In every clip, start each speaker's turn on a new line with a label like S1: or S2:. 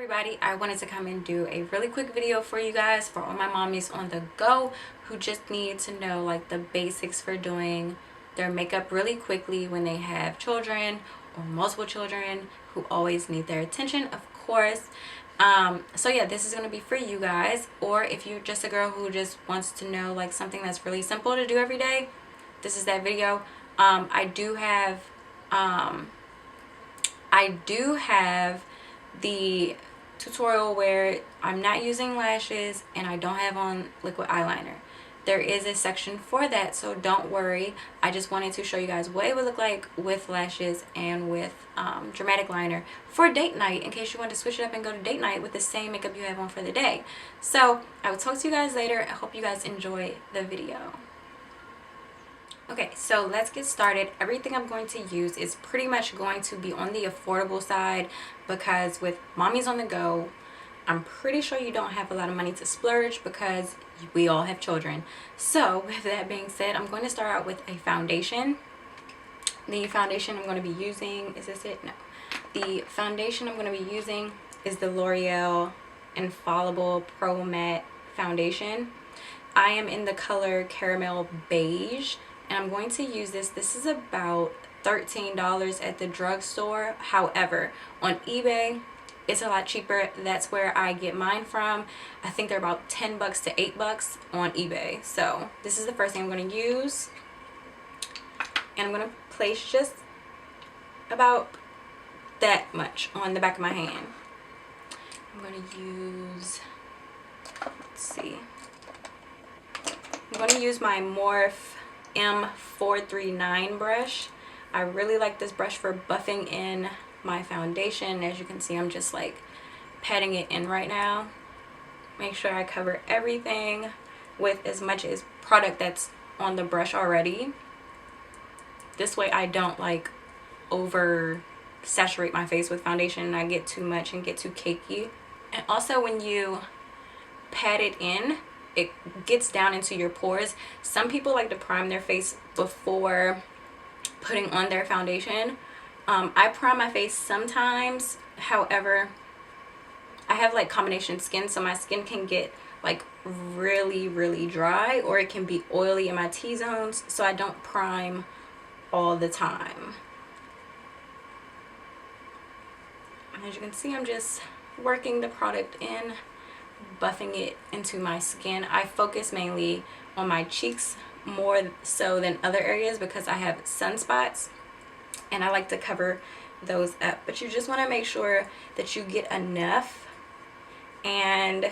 S1: Everybody, I wanted to come and do a really quick video for you guys for all my mommies on the go who just need to know like the basics for doing their makeup really quickly when they have children or multiple children who always need their attention, of course. So yeah, this is going to be for you guys, or if you're just a girl who just wants to know like something that's really simple to do every day, this is that video. I do have the tutorial where I'm not using lashes and I don't have on liquid eyeliner. There is a section for that, so don't worry. I just wanted to show you guys what it would look like with lashes and with dramatic liner for date night, in case you want to switch it up and go to date night with the same makeup you have on for the day. So I will talk to you guys later. I hope you guys enjoy the video. Okay, so let's get started. Everything I'm going to use is pretty much going to be on the affordable side, because with mommies on the go, I'm pretty sure you don't have a lot of money to splurge because we all have children. So with that being said, I'm going to start out with a foundation. The foundation I'm going to be using, is this it? No. The foundation I'm going to be using is the Loreal Infallible Pro Matte Foundation. I am in the color Caramel Beige, and I'm going to use this. This is about $13 at the drugstore. However, on eBay, it's a lot cheaper. That's where I get mine from. I think they're about 10 bucks to 8 bucks on eBay. So this is the first thing I'm going to use. And I'm going to place just about that much on the back of my hand. I'm going to use, let's see. I'm going to use my Morphe M439 brush. I really like this brush for buffing in my foundation. As you can see, I'm just like patting it in right now. Make sure I cover everything with as much as product that's on the brush already. This way I don't like over saturate my face with foundation and I get too much and get too cakey. And also when you pat it in, it gets down into your pores. Some people like to prime their face before putting on their foundation. I prime my face sometimes. However, I have like combination skin, so my skin can get like really dry, or it can be oily in my T-zones, so I don't prime all the time. And as you can see, I'm just working the product in, buffing it into my skin. I focus mainly on my cheeks more so than other areas because I have sunspots and I like to cover those up. But you just want to make sure that you get enough and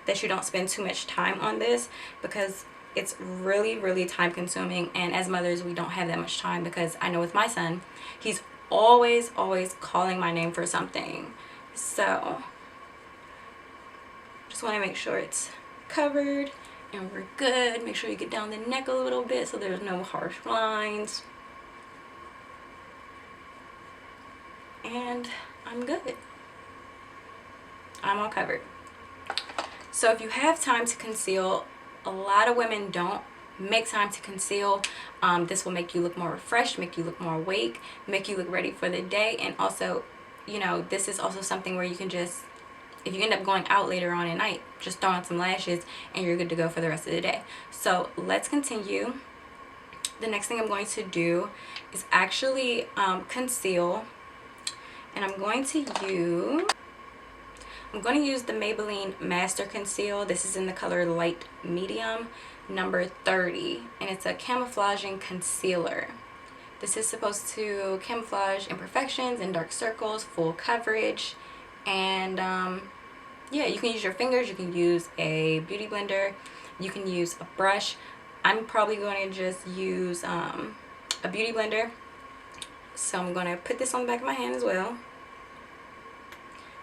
S1: that you don't spend too much time on this, because it's really time consuming, and as mothers we don't have that much time, because I know with my son, he's always calling my name for something. So just want to make sure it's covered and we're good. Make sure you get down the neck a little bit so there's no harsh lines. And I'm good. I'm all covered. So if you have time to conceal, a lot of women don't make time to conceal. This will make you look more refreshed, make you look more awake, make you look ready for the day. And also, you know, this is also something where you can just, if you end up going out later on at night, just throw on some lashes and you're good to go for the rest of the day. So let's continue. The next thing I'm going to do is actually conceal, and I'm going to use the Maybelline Master Conceal. This is in the color Light Medium, number 30, and it's a camouflaging concealer. This is supposed to camouflage imperfections and dark circles, full coverage. And yeah, you can use your fingers, you can use a beauty blender, you can use a brush. I'm probably going to just use a beauty blender, so I'm going to put this on the back of my hand as well,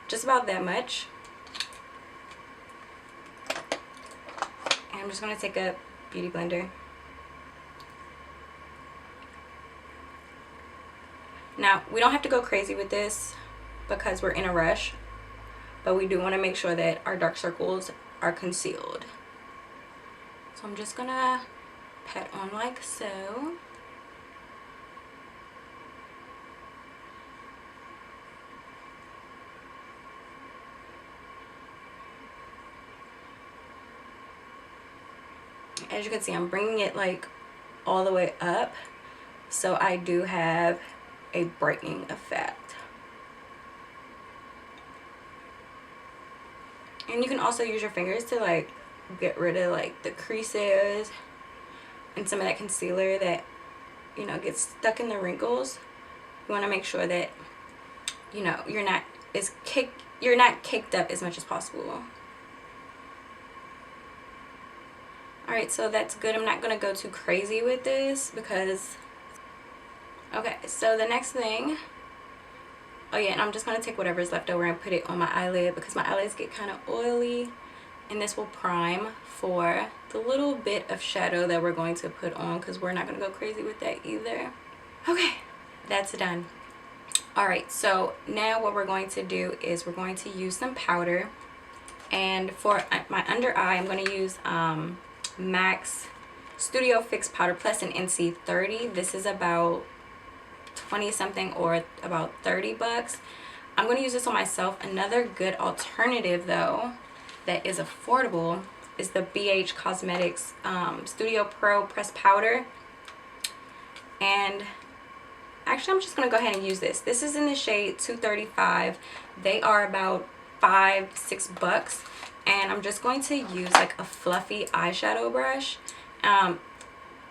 S1: just about that much. And I'm just going to take a beauty blender. Now, we don't have to go crazy with this because we're in a rush, but we do want to make sure that our dark circles are concealed. So I'm just gonna pat on like so. As you can see, I'm bringing it like all the way up, so I do have a brightening effect. And you can also use your fingers to like get rid of like the creases and some of that concealer that, you know, gets stuck in the wrinkles. You want to make sure that, you know, you're not caked up as much as possible. Alright, so that's good. I'm not going to go too crazy with this because... Okay, so the next thing... Oh yeah, and I'm just going to take whatever's left over and put it on my eyelid because my eyelids get kind of oily. And this will prime for the little bit of shadow that we're going to put on because we're not going to go crazy with that either. Okay, that's done. Alright, so now what we're going to do is we're going to use some powder. And for my under eye, I'm going to use... MAC's Studio Fix Powder Plus in NC30. This is about 20 something or about 30 bucks. I'm going to use this on myself. Another good alternative though that is affordable is the BH Cosmetics Studio Pro Pressed Powder. And actually I'm just going to go ahead and use this. This is in the shade 235. They are about $5-6 bucks. And I'm just going to use like a fluffy eyeshadow brush.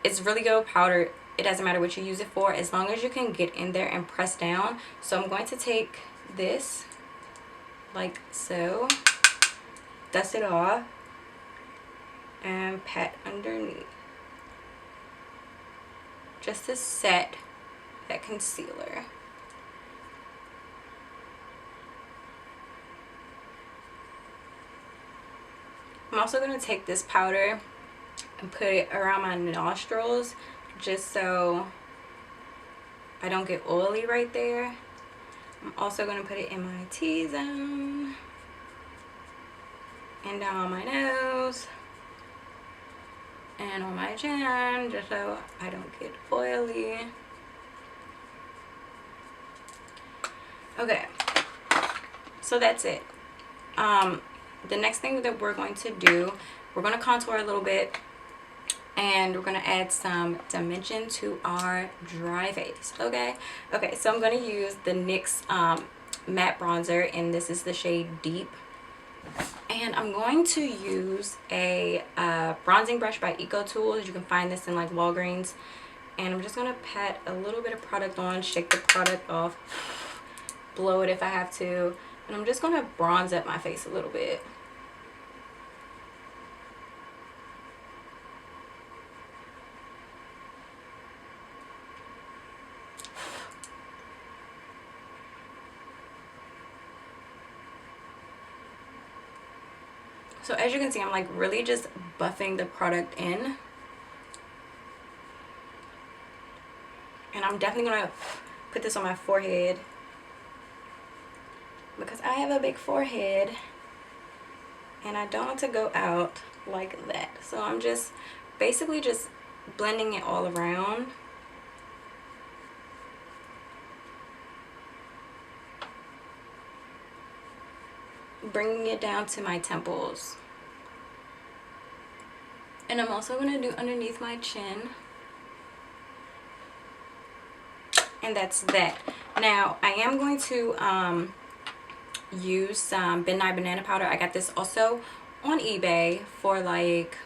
S1: It's really good powder. It doesn't matter what you use it for as long as you can get in there and press down. So I'm going to take this like so, dust it off, and pat underneath just to set that concealer. I'm also going to take this powder and put it around my nostrils just so I don't get oily right there. I'm also going to put it in my T-zone and down my nose and on my chin just so I don't get oily. Okay, so that's it. The next thing that we're going to do, we're going to contour a little bit and we're going to add some dimension to our dry face. Okay, so I'm going to use the NYX matte bronzer, and this is the shade Deep. And I'm going to use a bronzing brush by Eco Tools. You can find this in like Walgreens. And I'm just going to pat a little bit of product on, shake the product off, blow it if I have to. And I'm just going to bronze up my face a little bit. So as you can see, I'm like really just buffing the product in. And I'm definitely going to put this on my forehead because I have a big forehead and I don't want to go out like that. So I'm just basically just blending it all around. Bringing it down to my temples. And I'm also going to do underneath my chin. And that's that. Now I am going to use some Nye Banana Powder. I got this also on eBay for like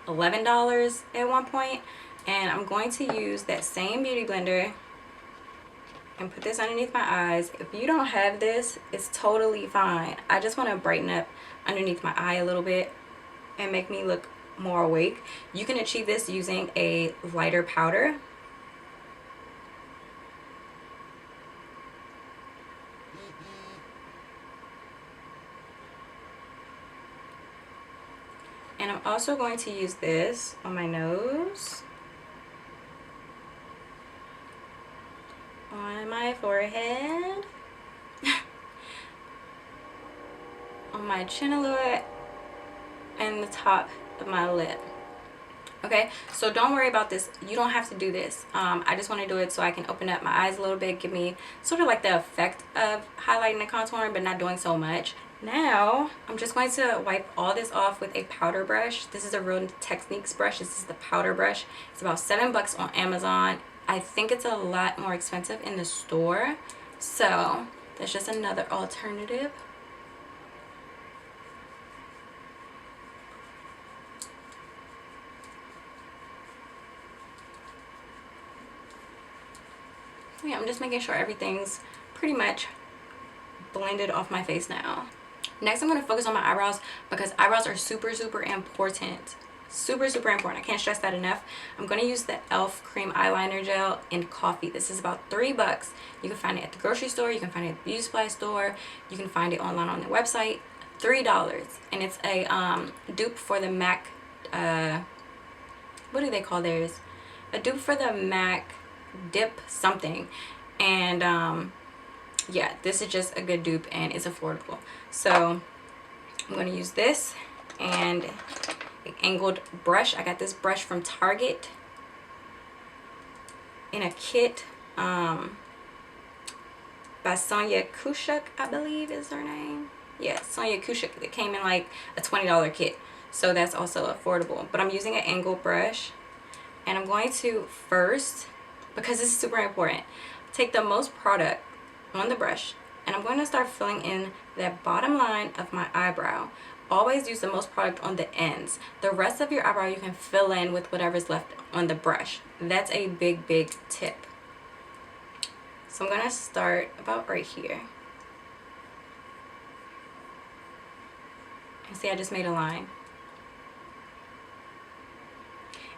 S1: $11 at one point. And I'm going to use that same beauty blender and put this underneath my eyes. If you don't have this, it's totally fine. I just want to brighten up underneath my eye a little bit and make me look more awake. You can achieve this using a lighter powder. And I'm also going to use this on my nose, on my forehead, on my chin a little bit, and the top of my lip. Okay, so don't worry about this. You don't have to do this. I just want to do it so I can open up my eyes a little bit, give me sort of like the effect of highlighting and contouring, but not doing so much. Now, I'm just going to wipe all this off with a powder brush. This is a Real Techniques brush. This is the powder brush. It's about $7 on Amazon. I think it's a lot more expensive in the store. So, that's just another alternative. Yeah, I'm just making sure everything's pretty much blended off my face now. Next, I'm going to focus on my eyebrows because eyebrows are super important. Super important. I can't stress that enough. I'm going to use the e.l.f. cream eyeliner gel in coffee. This is about $3. You can find it at the grocery store. You can find it at the beauty supply store. You can find it online on their website. $3. And it's a dupe for the MAC, what do they call theirs? A dupe for the MAC dip something. And yeah, this is just a good dupe and it's affordable. So I'm going to use this and an angled brush. I got this brush from Target in a kit by Sonia Kushuk, I believe is her name. Yeah, Sonia Kushuk. It came in like a $20 kit, so that's also affordable. But I'm using an angled brush, and I'm going to first, because this is super important, take the most product on the brush, and I'm going to start filling in that bottom line of my eyebrow. Always use the most product on the ends. The rest of your eyebrow you can fill in with whatever's left on the brush. That's a big tip. So I'm going to start about right here. And see, I just made a line.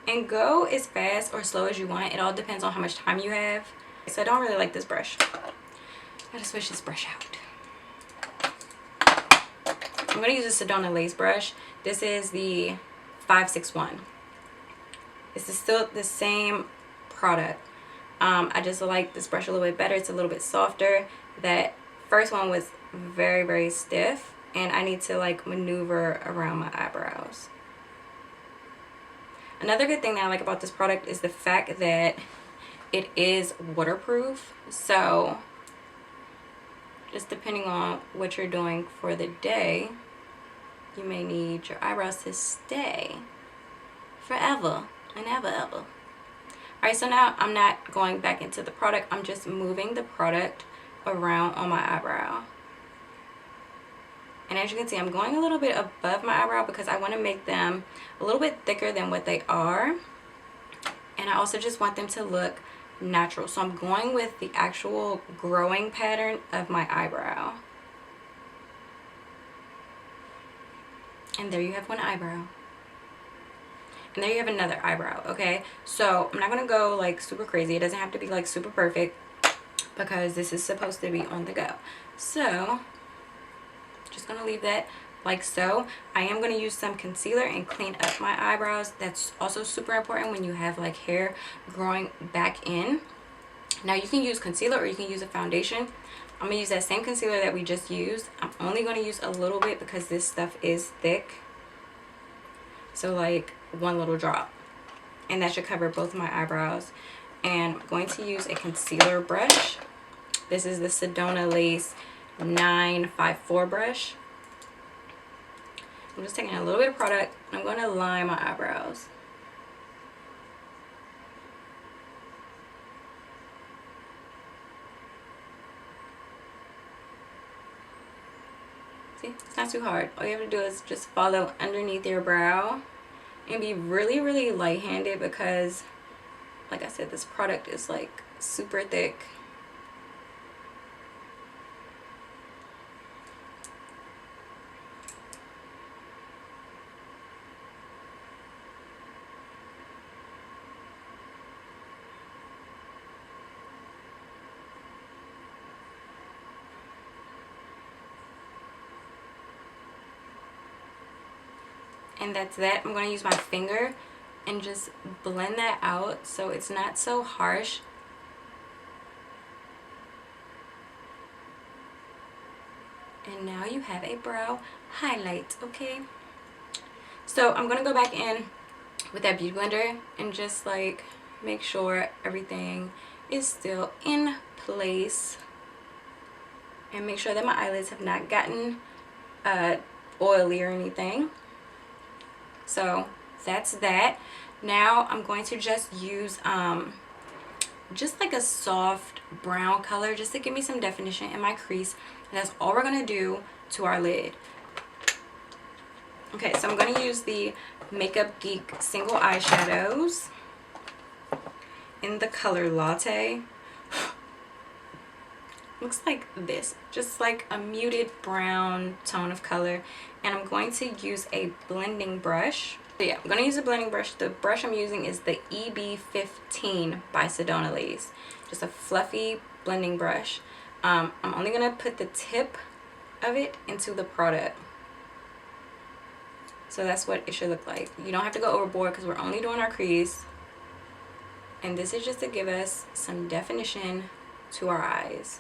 S1: And go as fast or slow as you want. It all depends on how much time you have. So I don't really like this brush. I gotta switch this brush out. I'm going to use a Sedona lace brush. This is the 561. This is still the same product. I just like this brush a little bit better. It's a little bit softer. That first one was very stiff, and I need to like maneuver around my eyebrows. Another good thing that I like about this product is the fact that it is waterproof. So just depending on what you're doing for the day, you may need your eyebrows to stay forever and ever. Alright, so now I'm not going back into the product. I'm just moving the product around on my eyebrow. And as you can see, I'm going a little bit above my eyebrow because I want to make them a little bit thicker than what they are. And I also just want them to look natural. So I'm going with the actual growing pattern of my eyebrow. And there you have one eyebrow. And there you have another eyebrow, okay? So I'm not going to go like super crazy. It doesn't have to be like super perfect because this is supposed to be on the go. So just going to leave that like so. I am going to use some concealer and clean up my eyebrows. That's also super important when you have like hair growing back in. Now you can use concealer or you can use a foundation. I'm going to use that same concealer that we just used. I'm only going to use a little bit because this stuff is thick. So like one little drop. And that should cover both my eyebrows. And I'm going to use a concealer brush. This is the Sedona Lace 954 brush. I'm just taking a little bit of product. I'm going to line my eyebrows. See, it's not too hard. All you have to do is just follow underneath your brow and be really light-handed because, like I said, this product is like super thick. And that's that. I'm going to use my finger and just blend that out so it's not so harsh. And now you have a brow highlight, okay? So I'm going to go back in with that beauty blender and just like make sure everything is still in place. And make sure that my eyelids have not gotten oily or anything. So that's that. Now I'm going to just use just like a soft brown color just to give me some definition in my crease, and that's all we're going to do to our lid. Okay, so I'm going to use the Makeup Geek single eyeshadows in the color Latte. Looks like this, just like a muted brown tone of color, and I'm going to use a blending brush. So yeah, I'm going to use a blending brush. The brush I'm using is the EB15 by Sedona Lace, just a fluffy blending brush. I'm only going to put the tip of it into the product. So that's what it should look like. You don't have to go overboard because we're only doing our crease. And this is just to give us some definition to our eyes.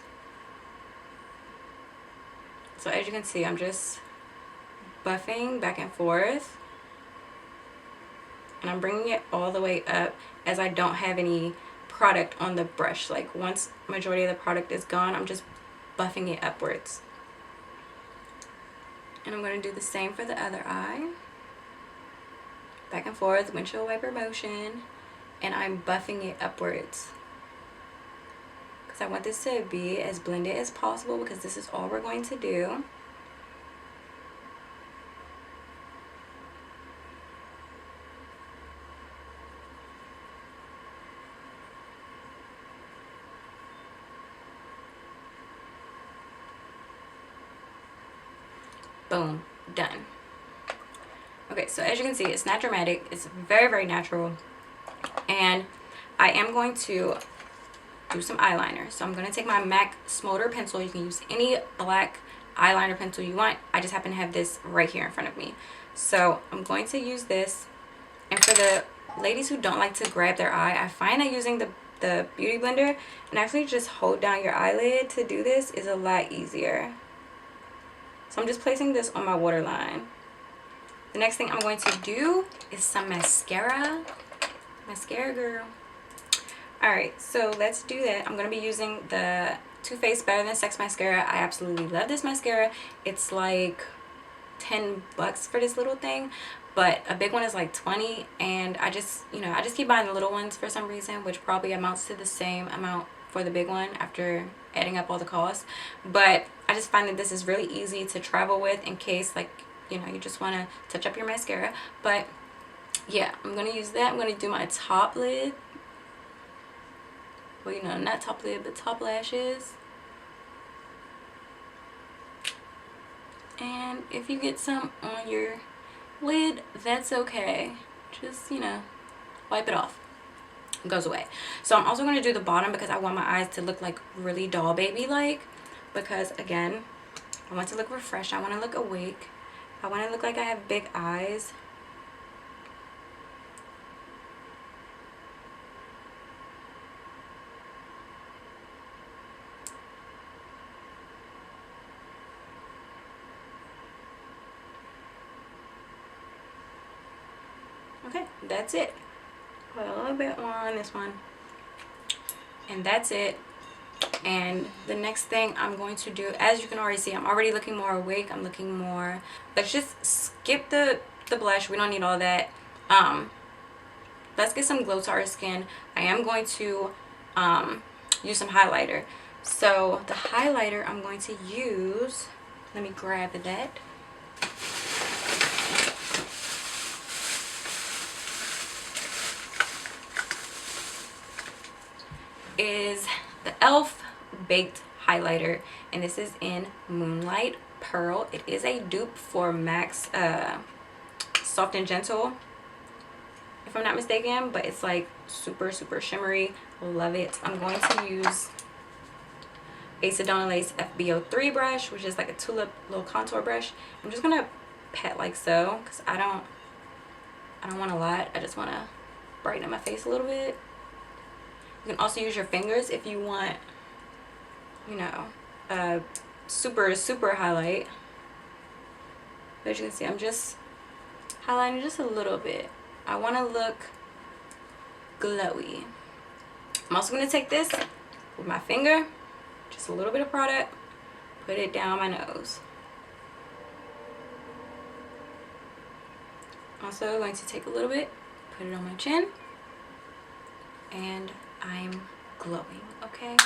S1: So as you can see, I'm just buffing back and forth. And I'm bringing it all the way up as I don't have any product on the brush. Like once majority of the product is gone, I'm just buffing it upwards. And I'm going to do the same for the other eye. Back and forth, windshield wiper motion. And I'm buffing it upwards. Because I want this to be as blended as possible because this is all we're going to do. Boom, done. Okay, so as you can see, it's not dramatic. It's very, very natural. And I am going to do some eyeliner. So I'm going to take my MAC Smolder pencil. You can use any black eyeliner pencil you want. I just happen to have this right here in front of me. So I'm going to use this. And for the ladies who don't like to grab their eye, I find that using the Beauty Blender and actually just hold down your eyelid to do this is a lot easier. So I'm just placing this on my waterline. The next thing I'm going to do is some mascara. Mascara girl. Alright, so let's do that. I'm going to be using the Too Faced Better Than Sex mascara. I absolutely love this mascara. It's like $10 for this little thing, but a big one is like 20, and I just keep buying the little ones for some reason, which probably amounts to the same amount for the big one after adding up all the costs. But I just find that this is really easy to travel with in case, like, you just want to touch up your mascara. But yeah, I'm going to use that. I'm going to do my top lid. Well, not top lid, but top lashes. And if you get some on your lid, that's okay. Just, wipe it off. It goes away. So I'm also going to do the bottom because I want my eyes to look like really doll baby like. Because, again, I want to look refreshed. I want to look awake. I want to look like I have big eyes. Okay, that's it. Put a little bit more on this one. And that's it. And the next thing I'm going to do, as you can already see, I'm already looking more awake. I'm looking more... Let's just skip the blush. We don't need all that. Let's get some glow to our skin. I am going to use some highlighter. So the highlighter I'm going to use... Let me grab that. Is the e.l.f. Baked Highlighter, and this is in Moonlight Pearl. It is a dupe for MAC's Soft and Gentle, if I'm not mistaken, but it's like super, super shimmery. Love it. I'm going to use a Sedona Lace FB03 brush, which is like a tulip little contour brush. I'm just gonna pat like so because I don't want a lot. I just want to brighten up my face a little bit. You can also use your fingers if you want, a super, super highlight. But as you can see, I'm just highlighting just a little bit. I want to look glowy. I'm also going to take this with my finger, just a little bit of product, put it down my nose. also going to take a little bit, put it on my chin, and I'm glowing. Okay.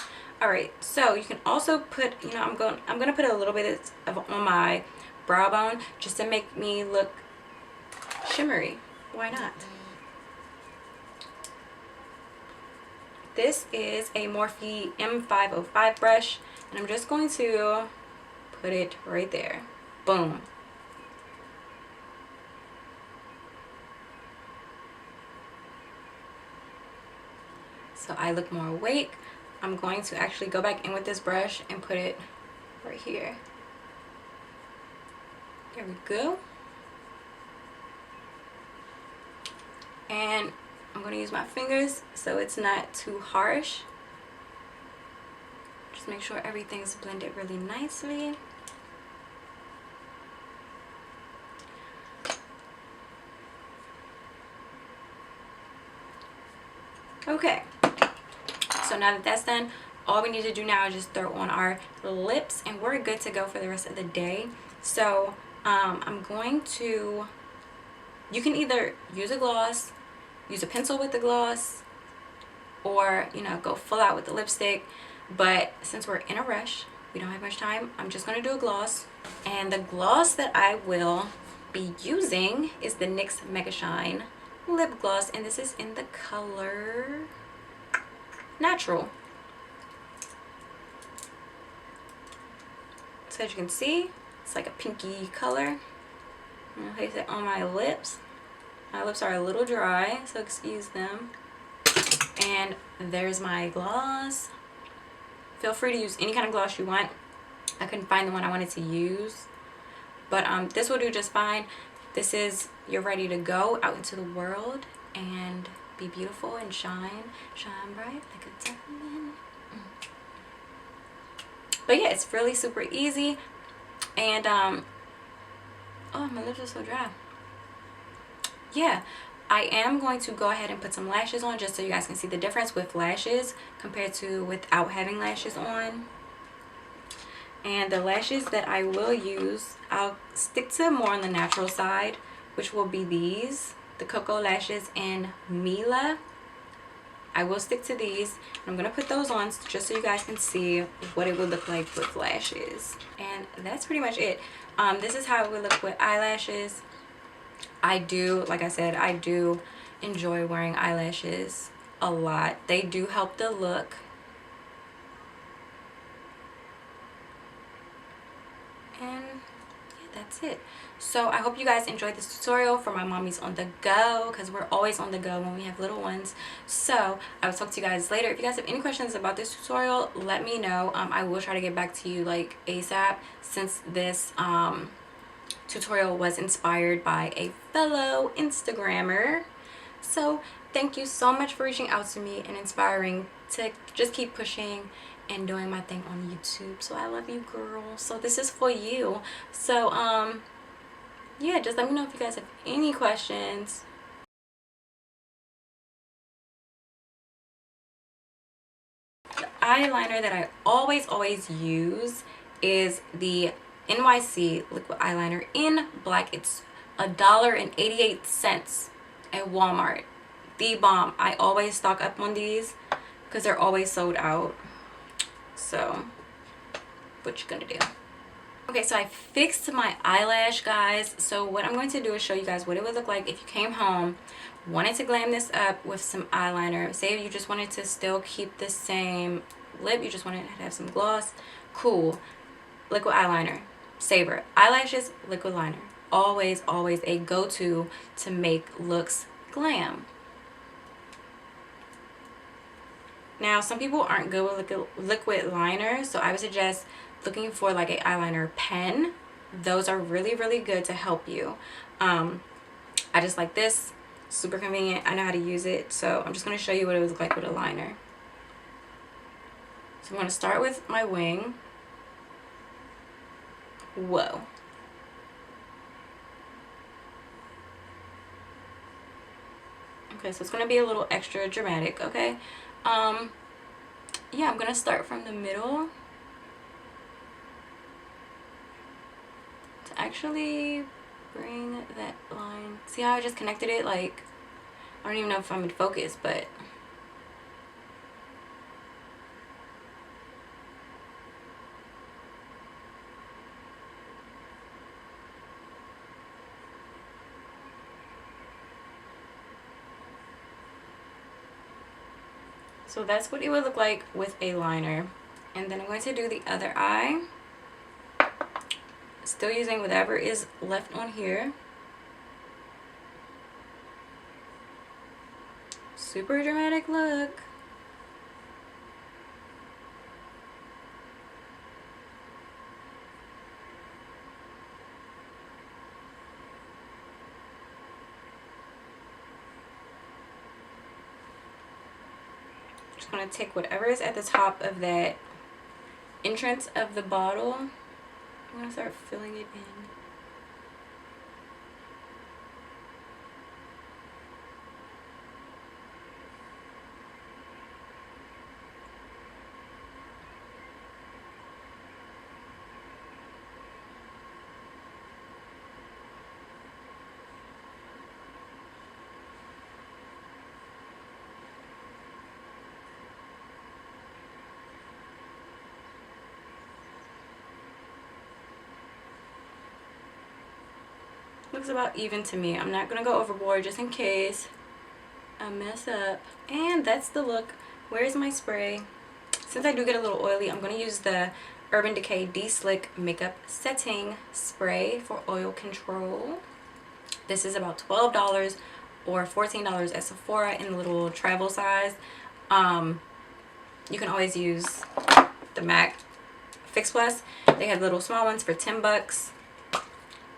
S1: All right, so you can also put, you know, I'm gonna put a little bit of on my brow bone just to make me look shimmery. Why not? This is a Morphe M505 brush, and I'm just going to put it right there. Boom. So I look more awake. I'm going to actually go back in with this brush and put it right here. There we go. And I'm going to use my fingers so it's not too harsh. Just make sure everything's blended really nicely. Okay, so now that that's done, all we need to do now is just throw on our lips and we're good to go for the rest of the day. So I'm going to, you can either use a gloss, use a pencil with the gloss, or, you know, go full out with the lipstick. But since we're in a rush, we don't have much time, I'm just going to do a gloss. And the gloss that I will be using is the NYX Mega Shine lip gloss, and this is in the color Natural. So as you can see, it's like a pinky color. I'm gonna place it on my lips. My lips are a little dry, so excuse them. And there's my gloss. Feel free to use any kind of gloss you want. I couldn't find the one I wanted to use, but this will do just fine. This is, you're ready to go out into the world and be beautiful and shine bright like a diamond. But yeah, it's really super easy. And oh, my lips are so dry. Yeah, I am going to go ahead and put some lashes on just so you guys can see the difference with lashes compared to without having lashes on. And the lashes that I will use, I'll stick to more on the natural side, which will be these, the Cocoa Lashes in Mila. I will stick to these. I'm going to put those on just so you guys can see what it would look like with lashes. And that's pretty much it. This is how it would look with eyelashes. I do, like I said, I do enjoy wearing eyelashes a lot. They do help the look. And yeah, that's it. So I hope you guys enjoyed this tutorial for my mommies on the go, because we're always on the go when we have little ones. So I will talk to you guys later. If you guys have any questions about this tutorial, let me know. I will try to get back to you like ASAP, since this tutorial was inspired by a fellow Instagrammer. So thank you so much for reaching out to me and inspiring to just keep pushing and doing my thing on YouTube. So I love you, girl. So this is for you. So yeah, just let me know if you guys have any questions. The eyeliner that I always use is the NYC liquid eyeliner in black. It's $1.88 at Walmart. The bomb. I always stock up on these because they're always sold out. So what you gonna do? Okay, so I fixed my eyelash, guys. So what I'm going to do is show you guys what it would look like if you came home, wanted to glam this up with some eyeliner. Say you just wanted to still keep the same lip, you just wanted to have some gloss. Cool. Liquid eyeliner. Saver. Eyelashes, liquid liner. Always a go-to to make looks glam. Now, some people aren't good with liquid liner, so I would suggest looking for like an eyeliner pen. Those are really good to help you. I just like this. Super convenient. I know how to use it, so I'm just going to show you what it would look like with a liner. So I'm going to start with my wing. Whoa. Okay, so it's going to be a little extra dramatic, okay? Yeah, I'm going to start from the middle to actually bring that line. See how I just connected it? Like, I don't even know if I'm in focus, but so that's what it would look like with a liner. And then I'm going to do the other eye. Still using whatever is left on here. Super dramatic look. Just gonna take whatever is at the top of that entrance of the bottle. I'm gonna start filling it in. Looks about even to me. I'm not gonna go overboard just in case I mess up. And that's the look. Where's my spray? Since I do get a little oily, I'm gonna use the Urban Decay De-Slick Makeup Setting Spray for oil control. This is about $12 or $14 at Sephora in the little travel size. You can always use the MAC Fix Plus. They have little small ones for 10 bucks.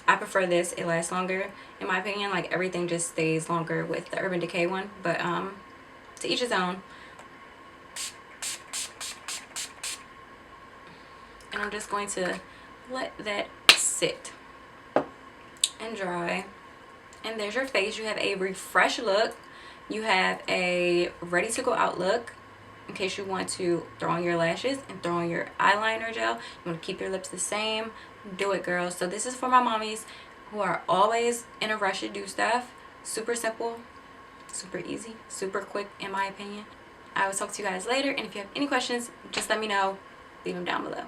S1: I prefer this. It lasts longer. In my opinion, like everything just stays longer with the Urban Decay one. But to each his own. And I'm just going to let that sit and dry. And there's your face. You have a refreshed look. You have a ready to go out look. In case you want to throw on your lashes and throw on your eyeliner gel. You want to keep your lips the same. Do it, girls. So this is for my mommies who are always in a rush to do stuff. Super simple, super easy, super quick in my opinion. I will talk to you guys later, and if you have any questions, just let me know. Leave them down below.